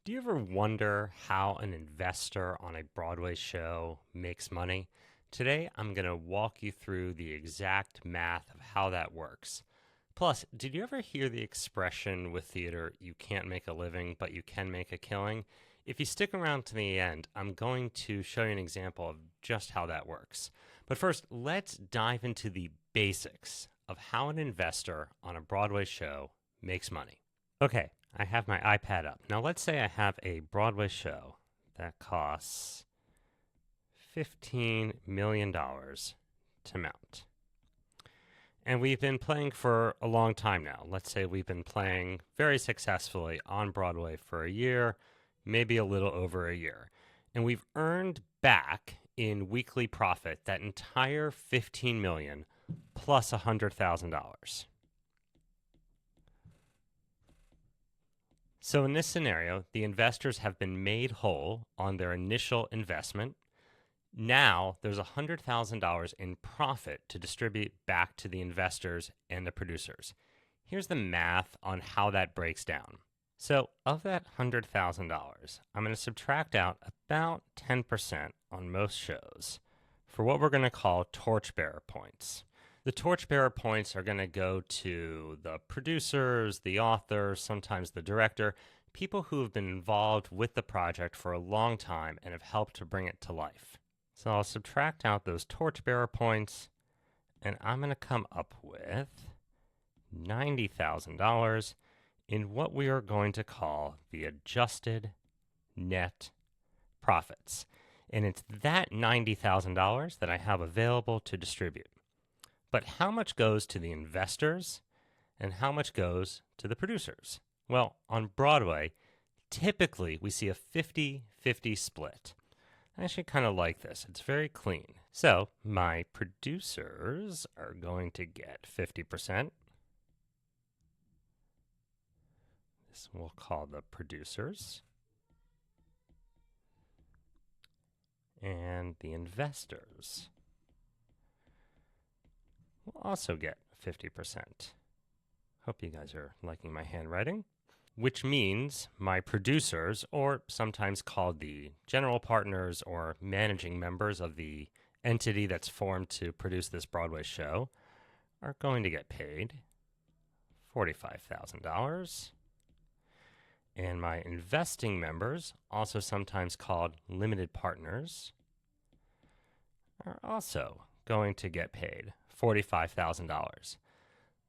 Do you ever wonder how an investor on a Broadway show makes money? Today, I'm going to walk you through the exact math of how that works. Plus, did you ever hear the expression with theater, you can't make a living, but you can make a killing? If you stick around to the end, I'm going to show you an example of just how that works. But first, let's dive into the basics of how an investor on a Broadway show makes money. Okay, I have my iPad up. Now let's say I have a Broadway show that costs $15 million to mount. And we've been playing for a long time now. Let's say we've been playing very successfully on Broadway for a year, maybe a little over a year. And we've earned back in weekly profit that entire $15 million plus $100,000. So in this scenario, the investors have been made whole on their initial investment. Now there's $100,000 in profit to distribute back to the investors and the producers. Here's the math on how that breaks down. So of that $100,000, I'm going to subtract out about 10% on most shows for what we're going to call torchbearer points. The torchbearer points are going to go to the producers, the authors, sometimes the director, people who have been involved with the project for a long time and have helped to bring it to life. So I'll subtract out those torchbearer points, and I'm going to come up with $90,000 in what we are going to call the adjusted net profits. And it's that $90,000 that I have available to distribute. But how much goes to the investors and how much goes to the producers? Well, on Broadway, typically we see a 50-50 split. I actually kind of like this. It's very clean. So my producers are going to get 50%. This we'll call the producers. And the investors will also get 50%. Hope you guys are liking my handwriting. Which means my producers, or sometimes called the general partners or managing members of the entity that's formed to produce this Broadway show, are going to get paid $45,000. And my investing members, also sometimes called limited partners, are also going to get paid $45,000.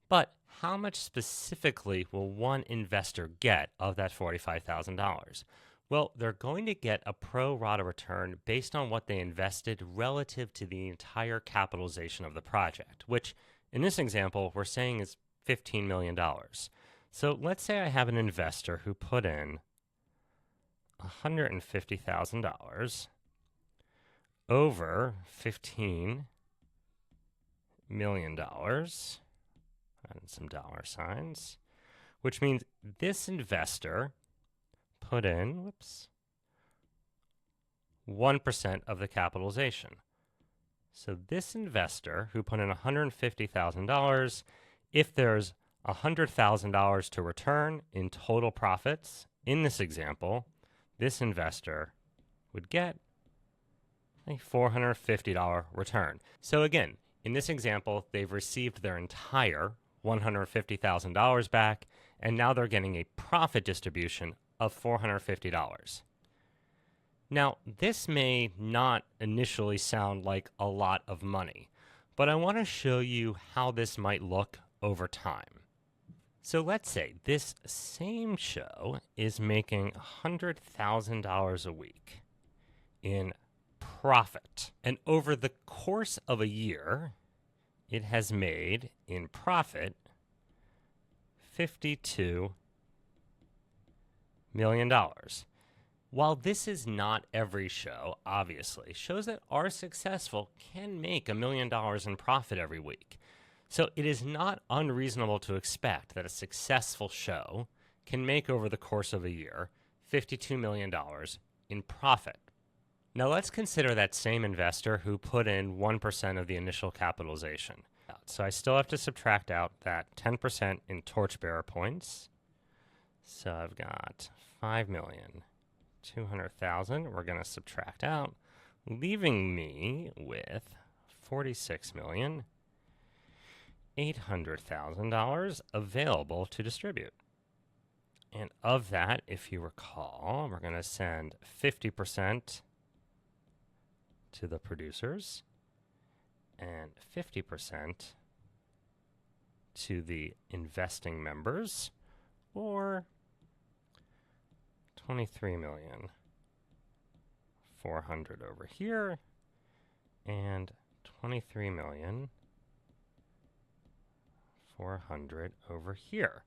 But how much specifically will one investor get of that $45,000? Well, they're going to get a pro rata return based on what they invested relative to the entire capitalization of the project, which in this example, we're saying is $15 million. So let's say I have an investor who put in $150,000 over $15 million. And some dollar signs, which means this investor put in 1% of the capitalization. So this investor who put in $150,000, if there's $100,000 to return in total profits, in this example, this investor would get a $450 return. So again, in this example, they've received their entire $150,000 back, and now they're getting a profit distribution of $450. Now, this may not initially sound like a lot of money, but I want to show you how this might look over time. So let's say this same show is making $100,000 a week in profit, and over the course of a year, it has made in profit $52 million. While this is not every show, obviously, shows that are successful can make $1 million in profit every week. So it is not unreasonable to expect that a successful show can make over the course of a year $52 million in profit. Now let's consider that same investor who put in 1% of the initial capitalization. So I still have to subtract out that 10% in torchbearer points. So I've got 5,200,000 we're going to subtract out, leaving me with $46,800,000 available to distribute. And of that, if you recall, we're going to send 50% to the producers and 50% to the investing members, or 23,400,000 over here and 23,400,000 over here.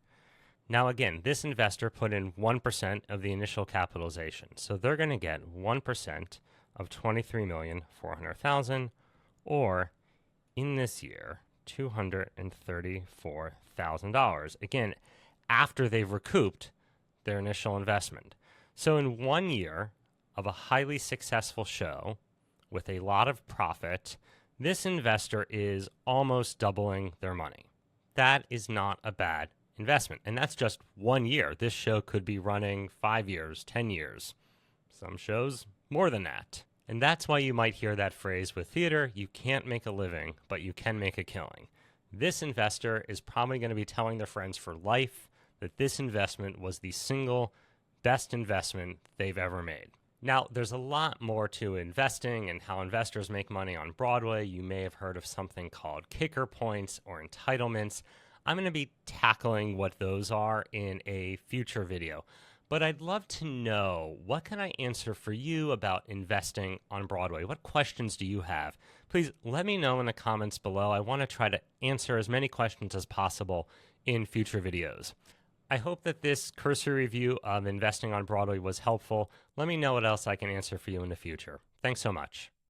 Now again, this investor put in 1% of the initial capitalization, so they're going to get 1% of 23,400,000, or in this year, $234,000. Again, after they've recouped their initial investment. So in 1 year of a highly successful show with a lot of profit, this investor is almost doubling their money. That is not a bad investment. And that's just 1 year. This show could be running 5 years, 10 years. Some shows more than that. And that's why you might hear that phrase with theater: you can't make a living, but you can make a killing. This investor is probably going to be telling their friends for life that this investment was the single best investment they've ever made. Now, there's a lot more to investing and how investors make money on Broadway. You may have heard of something called kicker points or entitlements. I'm going to be tackling what those are in a future video. But I'd love to know, what can I answer for you about investing on Broadway? What questions do you have? Please let me know in the comments below. I want to try to answer as many questions as possible in future videos. I hope that this cursory review of investing on Broadway was helpful. Let me know what else I can answer for you in the future. Thanks so much.